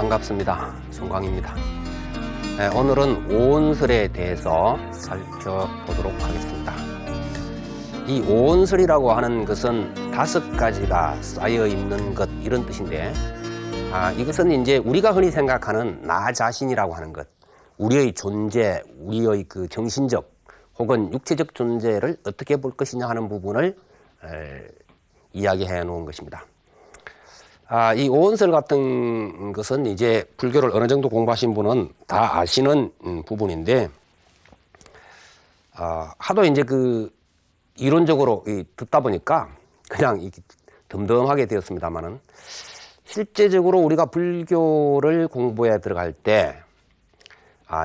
반갑습니다. 송광입니다. 오늘은 오온설에 대해서 살펴보도록 하겠습니다. 이 오온설이라고 하는 것은 5가지가 쌓여 있는 것, 이런 뜻인데, 이것은 이제 우리가 흔히 생각하는 나 자신이라고 하는 것, 우리의 존재, 우리의 그 정신적 혹은 육체적 존재를 어떻게 볼 것이냐 하는 부분을 이야기해 놓은 것입니다. 이 오온설 같은 것은 이제 불교를 어느 정도 공부하신 분은 다 아시는 부분인데, 하도 이제 그 이론적으로 듣다 보니까 그냥 덤덤하게 되었습니다만은, 실제적으로 우리가 불교를 공부에 들어갈 때,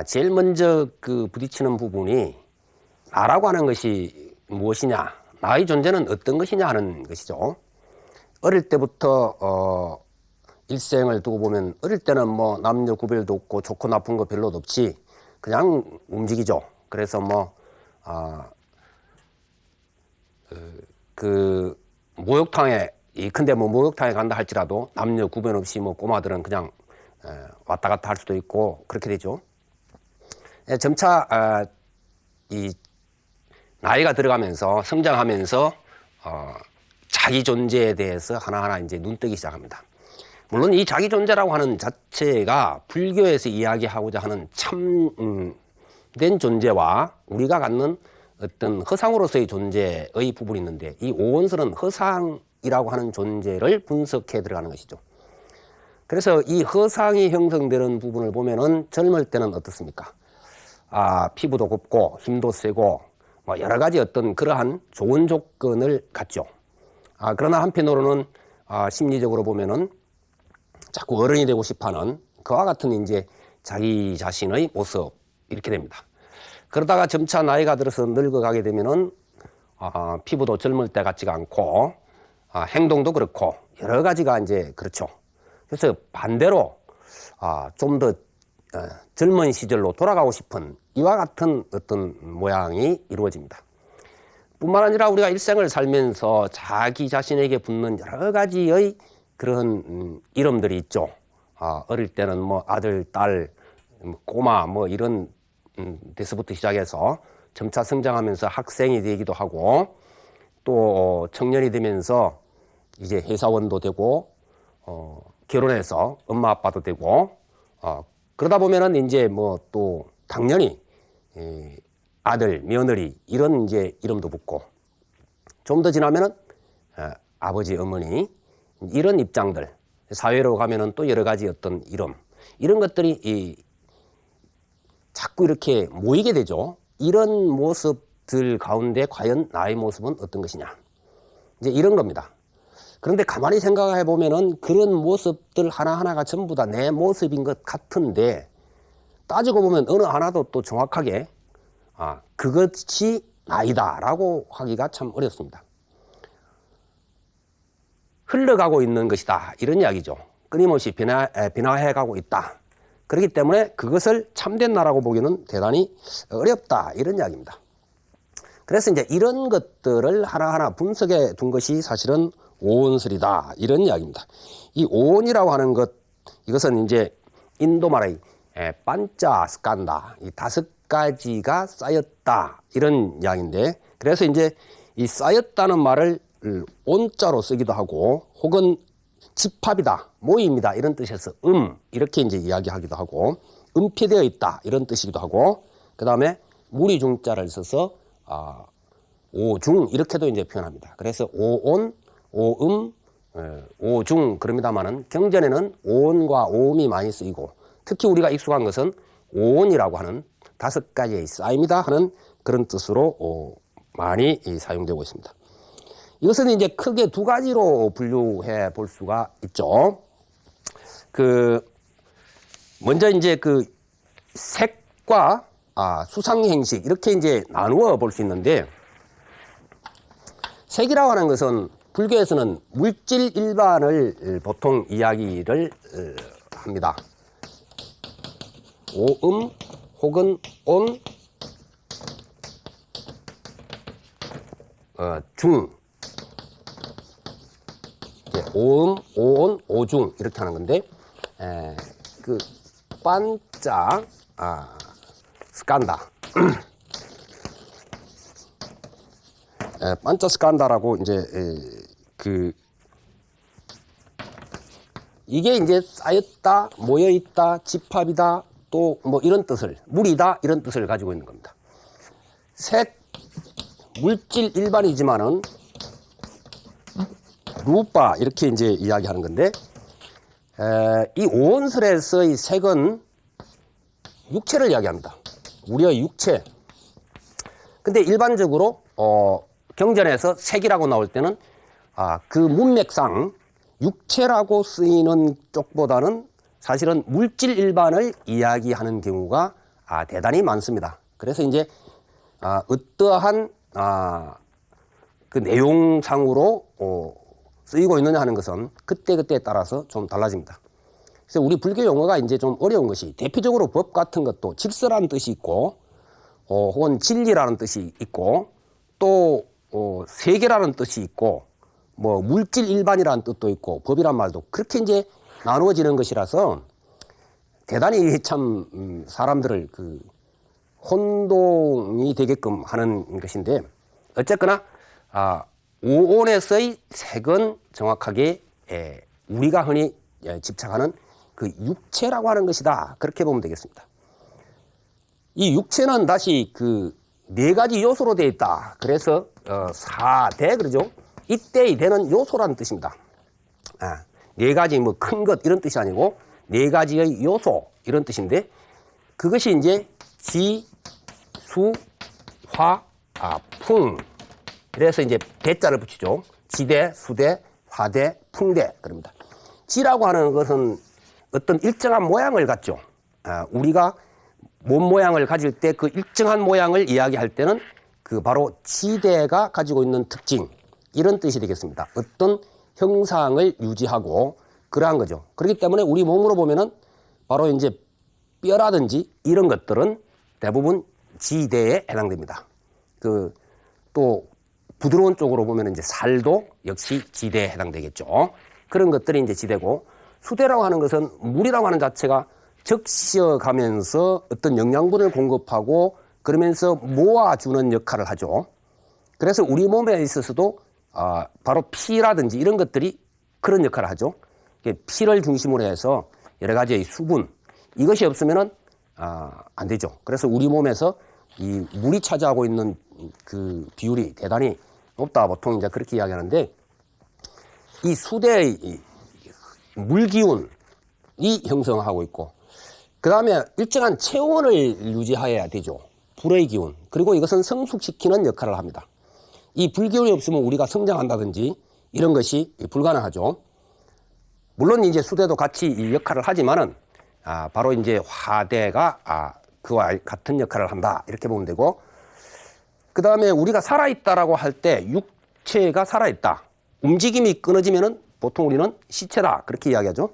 제일 먼저 그 부딪히는 부분이 나라고 하는 것이 무엇이냐, 나의 존재는 어떤 것이냐 하는 것이죠. 어릴 때부터 일생을 두고 보면, 어릴 때는 뭐 남녀 구별도 없고 좋고 나쁜 거 별로 없지, 그냥 움직이죠. 그래서 그 목욕탕에, 근데 뭐 목욕탕에 간다 할지라도 남녀 구별 없이 뭐 꼬마들은 그냥 왔다 갔다 할 수도 있고 그렇게 되죠. 점차 이 나이가 들어가면서 성장하면서 자기 존재에 대해서 하나하나 이제 눈뜨기 시작합니다. 물론 이 자기 존재라고 하는 자체가 불교에서 이야기하고자 하는 참된 존재와 우리가 갖는 어떤 허상으로서의 존재의 부분이 있는데, 이 오온설은 허상이라고 하는 존재를 분석해 들어가는 것이죠. 그래서 이 허상이 형성되는 부분을 보면은 젊을 때는 어떻습니까? 피부도 곱고 힘도 세고 뭐 여러 가지 어떤 그러한 좋은 조건을 갖죠. 그러나 한편으로는 심리적으로 보면은 자꾸 어른이 되고 싶어하는 그와 같은 이제 자기 자신의 모습, 이렇게 됩니다. 그러다가 점차 나이가 들어서 늙어가게 되면은 피부도 젊을 때 같지가 않고 행동도 그렇고 여러 가지가 이제 그렇죠. 그래서 반대로 좀 더 젊은 시절로 돌아가고 싶은 이와 같은 어떤 모양이 이루어집니다. 뿐만 아니라 우리가 일생을 살면서 자기 자신에게 붙는 여러 가지의 그런 이름들이 있죠. 어릴 때는 뭐 아들, 딸, 꼬마 뭐 이런 데서부터 시작해서 점차 성장하면서 학생이 되기도 하고, 또 청년이 되면서 이제 회사원도 되고, 결혼해서 엄마 아빠도 되고, 그러다 보면은 이제 뭐 또 당연히 아들, 며느리 이런 이제 이름도 붙고, 좀 더 지나면은 아버지, 어머니 이런 입장들, 사회로 가면은 또 여러 가지 어떤 이름, 이런 것들이 자꾸 이렇게 모이게 되죠. 이런 모습들 가운데 과연 나의 모습은 어떤 것이냐, 이제 이런 겁니다. 그런데 가만히 생각해 보면은 그런 모습들 하나하나가 전부 다 내 모습인 것 같은데, 따지고 보면 어느 하나도 또 정확하게 그것이 나이다라고 하기가 참 어렵습니다. 흘러가고 있는 것이다, 이런 이야기죠. 끊임없이 변화해가고 있다. 그렇기 때문에 그것을 참된 나라고 보기는 대단히 어렵다, 이런 이야기입니다. 그래서 이제 이런 것들을 하나하나 분석해 둔 것이 사실은 오온설이다, 이런 이야기입니다. 이 오온이라고 하는 것, 이것은 이제 인도 말의 반짜 스칸다, 이 5가지가 쌓였다, 이런 이야기인데, 그래서 이제 이 쌓였다는 말을 온자로 쓰기도 하고, 혹은 집합이다, 모임이다, 이런 뜻에서 이렇게 이제 이야기하기도 하고, 음피되어 있다, 이런 뜻이기도 하고, 그 다음에 무리중자를 써서 오중, 이렇게도 이제 표현합니다. 그래서 오온, 오음, 오중 그럽니다만은, 경전에는 오온과 오음이 많이 쓰이고, 특히 우리가 익숙한 것은 오온이라고 하는 5가지의 쌓임이다 하는 그런 뜻으로 많이 사용되고 있습니다. 이것은 이제 크게 2가지로 분류해 볼 수가 있죠. 먼저 이제 그 색과 수상 형식, 이렇게 이제 나누어 볼 수 있는데, 색이라고 하는 것은 불교에서는 물질 일반을 보통 이야기를 합니다. 오음 혹은 온, 중, 오음, 오온, 오중 이렇게 하는 건데, 그 반짝 스칸다. 반짝 스칸다라고 이제 그 이게 이제 쌓였다, 모여 있다, 집합이다, 또 뭐 이런 뜻을, 물이다 이런 뜻을 가지고 있는 겁니다. 색 물질 일반이지만은 루파 이렇게 이제 이야기하는 건데, 이 오온설에서의 색은 육체를 이야기합니다. 우리의 육체. 근데 일반적으로 경전에서 색이라고 나올 때는 그 문맥상 육체라고 쓰이는 쪽보다는 사실은 물질 일반을 이야기하는 경우가 대단히 많습니다. 그래서 이제 어떠한 그 내용상으로 쓰이고 있느냐 하는 것은 그때그때에 따라서 좀 달라집니다. 그래서 우리 불교 용어가 이제 좀 어려운 것이, 대표적으로 법 같은 것도 질서라는 뜻이 있고 혹은 진리라는 뜻이 있고 또 세계라는 뜻이 있고 뭐 물질 일반이라는 뜻도 있고 법이란 말도 그렇게 이제 나누어지는 것이라서 대단히 참 사람들을 그 혼동이 되게끔 하는 것인데, 어쨌거나 오온에서의 색은 정확하게 우리가 흔히 집착하는 그 육체라고 하는 것이다, 그렇게 보면 되겠습니다. 이 육체는 다시 그 네 가지 요소로 되어 있다. 그래서 사대 그러죠. 이때의 대는 요소라는 뜻입니다. 네 가지 뭐 큰 것 이런 뜻이 아니고 네 가지의 요소 이런 뜻인데, 그것이 이제 지, 수, 화, 풍. 그래서 이제 대자를 붙이죠. 지대, 수대, 화대, 풍대 그럽니다. 지라고 하는 것은 어떤 일정한 모양을 갖죠. 우리가 몸 모양을 가질 때 그 일정한 모양을 이야기할 때는 그 바로 지대가 가지고 있는 특징, 이런 뜻이 되겠습니다. 어떤 형상을 유지하고 그러한 거죠. 그렇기 때문에 우리 몸으로 보면은 바로 이제 뼈라든지 이런 것들은 대부분 지대에 해당됩니다. 그 또 부드러운 쪽으로 보면 이제 살도 역시 지대에 해당되겠죠. 그런 것들이 이제 지대고, 수대라고 하는 것은 물이라고 하는 자체가 적셔가면서 어떤 영양분을 공급하고 그러면서 모아주는 역할을 하죠. 그래서 우리 몸에 있어서도 바로 피라든지 이런 것들이 그런 역할을 하죠. 피를 중심으로 해서 여러 가지의 수분, 이것이 없으면은 안 되죠. 그래서 우리 몸에서 이 물이 차지하고 있는 그 비율이 대단히 높다, 보통 이제 그렇게 이야기하는데, 이 수대의 물기운이 형성하고 있고, 그 다음에 일정한 체온을 유지해야 되죠. 불의 기운. 그리고 이것은 성숙시키는 역할을 합니다. 이 불기운이 없으면 우리가 성장한다든지 이런 것이 불가능하죠. 물론 이제 수대도 같이 이 역할을 하지만은 바로 이제 화대가 그와 같은 역할을 한다, 이렇게 보면 되고, 그 다음에 우리가 살아있다라고 할 때 육체가 살아있다, 움직임이 끊어지면은 보통 우리는 시체다, 그렇게 이야기하죠.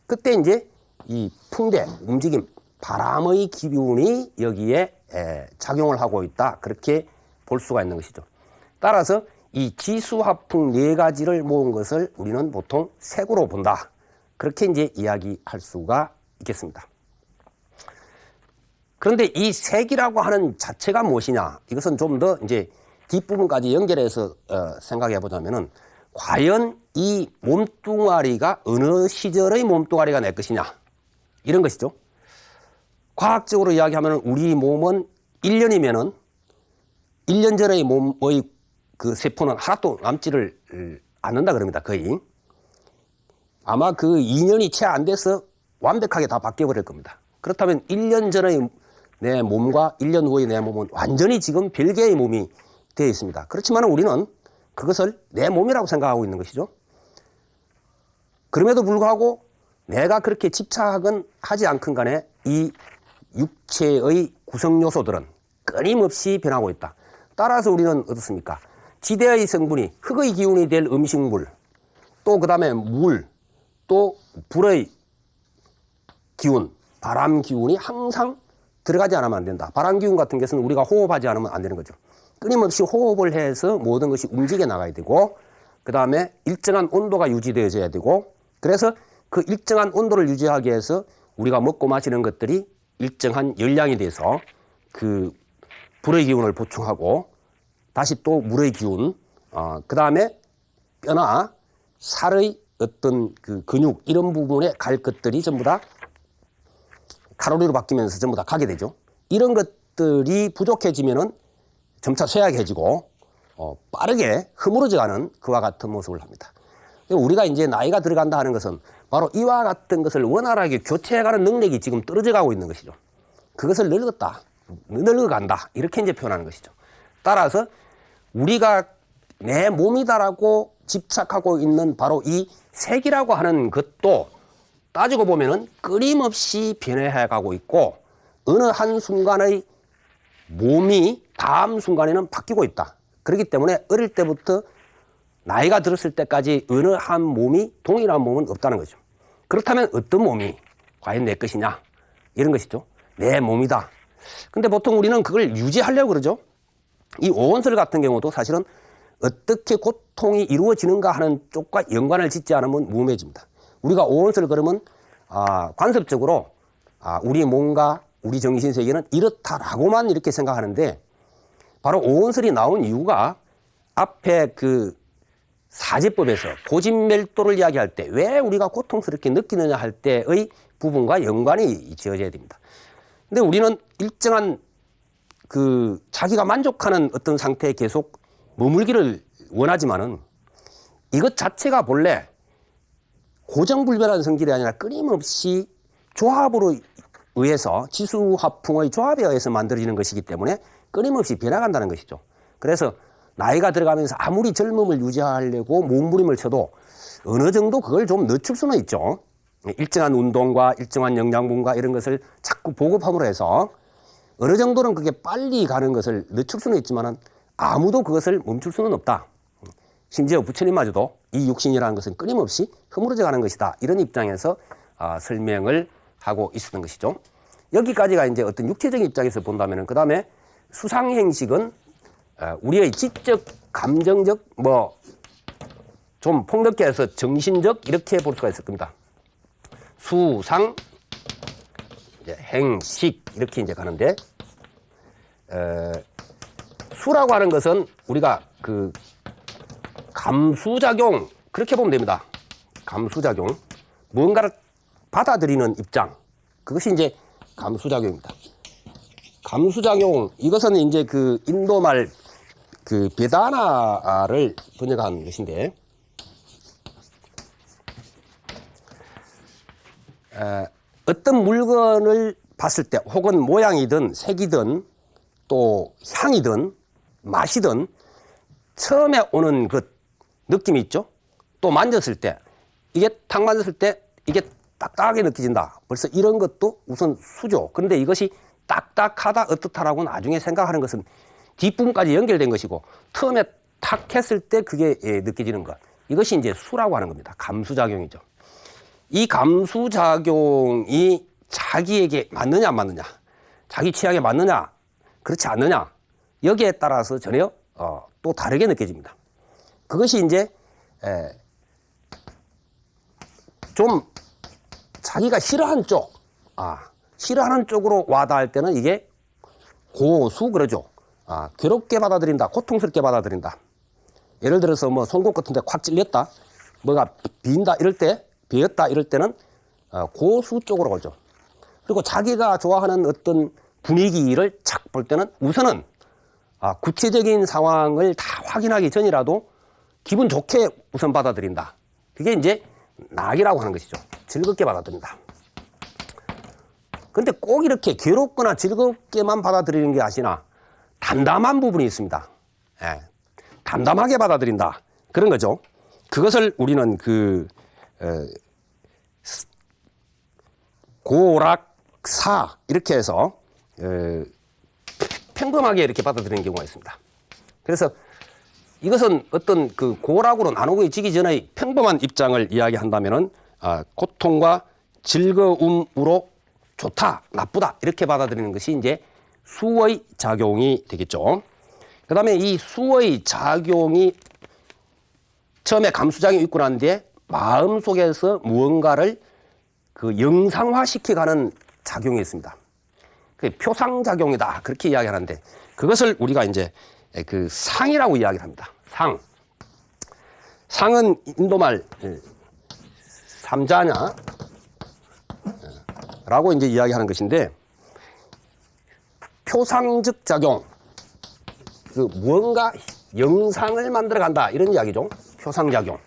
그때 이제 이 풍대, 움직임, 바람의 기운이 여기에 작용을 하고 있다, 그렇게 볼 수가 있는 것이죠. 따라서 이 지수화풍 네 가지를 모은 것을 우리는 보통 색으로 본다, 그렇게 이제 이야기할 수가 있겠습니다. 그런데 이 색이라고 하는 자체가 무엇이냐, 이것은 좀 더 이제 뒷부분까지 연결해서 생각해 보자면은, 과연 이 몸뚱아리가 어느 시절의 몸뚱아리가 내 것이냐, 이런 것이죠. 과학적으로 이야기하면 우리 몸은 1년이면은 1년 전의 몸의 그 세포는 하나도 남지를 않는다 그럽니다. 거의. 아마 그 2년이 채 안 돼서 완벽하게 다 바뀌어 버릴 겁니다. 그렇다면 1년 전의 내 몸과 1년 후의 내 몸은 완전히 지금 별개의 몸이 되어 있습니다. 그렇지만 우리는 그것을 내 몸이라고 생각하고 있는 것이죠. 그럼에도 불구하고 내가 그렇게 집착은 하지 않건 간에 이 육체의 구성 요소들은 끊임없이 변하고 있다. 따라서 우리는 어떻습니까? 지대의 성분이 흙의 기운이 될 음식물, 또 그 다음에 물, 또 불의 기운, 바람 기운이 항상 들어가지 않으면 안 된다. 바람 기운 같은 것은 우리가 호흡하지 않으면 안 되는 거죠. 끊임없이 호흡을 해서 모든 것이 움직여 나가야 되고, 그 다음에 일정한 온도가 유지되어져야 되고, 그래서 그 일정한 온도를 유지하기 위해서 우리가 먹고 마시는 것들이 일정한 열량이 돼서 그 불의 기운을 보충하고 다시 또 물의 기운, 그 다음에 뼈나 살의 어떤 그 근육 이런 부분에 갈 것들이 전부 다 칼로리로 바뀌면서 전부 다 가게 되죠. 이런 것들이 부족해지면은 점차 쇠약해지고 빠르게 허물어져가는 그와 같은 모습을 합니다. 우리가 이제 나이가 들어간다 하는 것은 바로 이와 같은 것을 원활하게 교체해가는 능력이 지금 떨어져가고 있는 것이죠. 그것을 늙어간다 이렇게 이제 표현하는 것이죠. 따라서 우리가 내 몸이다라고 집착하고 있는 바로 이 색이라고 하는 것도 따지고 보면은 끊임없이 변해가고 있고 어느 한 순간의 몸이 다음 순간에는 바뀌고 있다. 그렇기 때문에 어릴 때부터 나이가 들었을 때까지 어느 한 몸이 동일한 몸은 없다는 거죠. 그렇다면 어떤 몸이 과연 내 것이냐 이런 것이죠. 내 몸이다. 근데 보통 우리는 그걸 유지하려고 그러죠. 이 오온설 같은 경우도 사실은 어떻게 고통이 이루어지는가 하는 쪽과 연관을 짓지 않으면 무의미해집니다. 우리가 오온설 그러면 관습적으로 우리 몸과 우리 정신세계는 이렇다라고만 이렇게 생각하는데 바로 오온설이 나온 이유가 앞에 그 사제법에서 고진멸도를 이야기할 때 왜 우리가 고통스럽게 느끼느냐 할 때의 부분과 연관이 지어져야 됩니다. 근데 우리는 일정한 그 자기가 만족하는 어떤 상태에 계속 머물기를 원하지만은 이것 자체가 본래 고정불변한 성질이 아니라 끊임없이 조합으로 의해서 지수화풍의 조합에 의해서 만들어지는 것이기 때문에 끊임없이 변해간다는 것이죠. 그래서 나이가 들어가면서 아무리 젊음을 유지하려고 몸부림을 쳐도 어느 정도 그걸 좀 늦출 수는 있죠. 일정한 운동과 일정한 영양분과 이런 것을 자꾸 보급함으로 해서 어느 정도는 그게 빨리 가는 것을 늦출 수는 있지만 아무도 그것을 멈출 수는 없다. 심지어 부처님마저도 이 육신이라는 것은 끊임없이 허물어져 가는 것이다. 이런 입장에서 설명을 하고 있었던 것이죠. 여기까지가 이제 어떤 육체적인 입장에서 본다면 그 다음에 수상행식은 우리의 지적, 감정적, 좀 폭넓게 해서 정신적 이렇게 볼 수가 있을 겁니다. 수상, 이제 행식 이렇게 이제 가는데 수라고 하는 것은 우리가 그 감수작용 그렇게 보면 됩니다. 감수작용 무언가를 받아들이는 입장 그것이 이제 감수작용입니다. 감수작용 이것은 이제 그 인도말 그 베다나를 번역한 것인데 어떤 물건을 봤을 때 혹은 모양이든 색이든 또 향이든 맛이든 처음에 오는 그 느낌이 있죠. 또 만졌을 때 이게 탁 만졌을 때 이게 딱딱하게 느껴진다. 벌써 이런 것도 우선 수죠. 그런데 이것이 딱딱하다 어떻다라고 나중에 생각하는 것은 뒷부분까지 연결된 것이고 처음에 탁 했을 때 그게 느껴지는 것. 이것이 이제 수라고 하는 겁니다. 감수작용이죠. 이 감수작용이 자기에게 맞느냐 안 맞느냐 자기 취향에 맞느냐 그렇지 않느냐 여기에 따라서 전혀 또 다르게 느껴집니다. 그것이 이제 좀 자기가 싫어하는 쪽 싫어하는 쪽으로 와닿을 때는 이게 고수 그러죠. 괴롭게 받아들인다 고통스럽게 받아들인다. 예를 들어서 뭐 송곳 같은 데 콱 찔렸다 뭐가 빈다 이럴 때 비었다 이럴 때는 고수 쪽으로 오죠. 그리고 자기가 좋아하는 어떤 분위기를 착 볼 때는 우선은 구체적인 상황을 다 확인하기 전이라도 기분 좋게 우선 받아들인다. 그게 이제 낙이라고 하는 것이죠. 즐겁게 받아들인다. 그런데 꼭 이렇게 괴롭거나 즐겁게만 받아들이는 게 아니라 담담한 부분이 있습니다. 담담하게 받아들인다. 그런 거죠. 그것을 우리는 고락사 이렇게 해서 평범하게 이렇게 받아들이는 경우가 있습니다. 그래서 이것은 어떤 그 고락으로 나누어지기 전의 평범한 입장을 이야기한다면은 고통과 즐거움으로 좋다, 나쁘다 이렇게 받아들이는 것이 이제 수의 작용이 되겠죠. 그 다음에 이 수의 작용이 처음에 감수작용이 있고 난 뒤에 마음속에서 무언가를 그 영상화시켜가는 작용이 있습니다. 그 표상작용이다 그렇게 이야기하는데 그것을 우리가 이제 그 상이라고 이야기를 합니다. 상은 인도말 삼자냐 라고 이제 이야기하는 것인데 표상적 작용 그 무언가 영상을 만들어 간다 이런 이야기죠. 표상작용.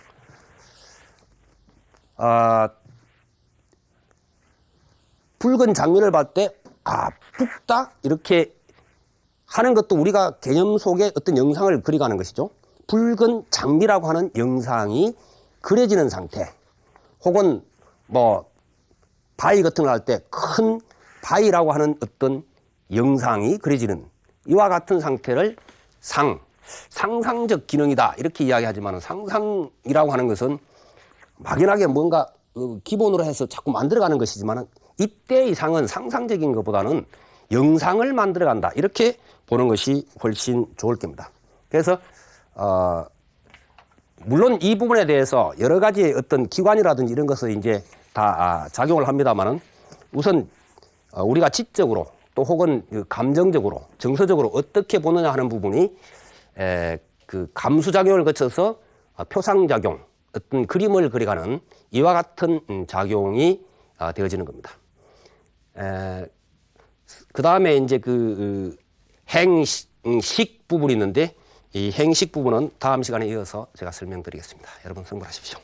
붉은 장면을 볼 때 붉다 이렇게 하는 것도 우리가 개념 속에 어떤 영상을 그려가는 것이죠. 붉은 장미라고 하는 영상이 그려지는 상태 혹은 뭐 바위 같은 걸 할 때 큰 바위라고 하는 어떤 영상이 그려지는 이와 같은 상태를 상상적 기능이다 이렇게 이야기하지만 상상이라고 하는 것은 막연하게 뭔가 기본으로 해서 자꾸 만들어가는 것이지만 이때 이 상은 상상적인 것보다는 영상을 만들어간다 이렇게 보는 것이 훨씬 좋을 겁니다. 그래서 물론 이 부분에 대해서 여러 가지 어떤 기관이라든지 이런 것을 이제 다 작용을 합니다만은 우선 우리가 지적으로 또 혹은 감정적으로 정서적으로 어떻게 보느냐 하는 부분이 그 감수작용을 거쳐서 표상작용 어떤 그림을 그려가는 이와 같은 작용이 되어지는 겁니다. 그 다음에 이제 그 행식 부분이 있는데 이 행식 부분은 다음 시간에 이어서 제가 설명드리겠습니다. 여러분 성불하십시오.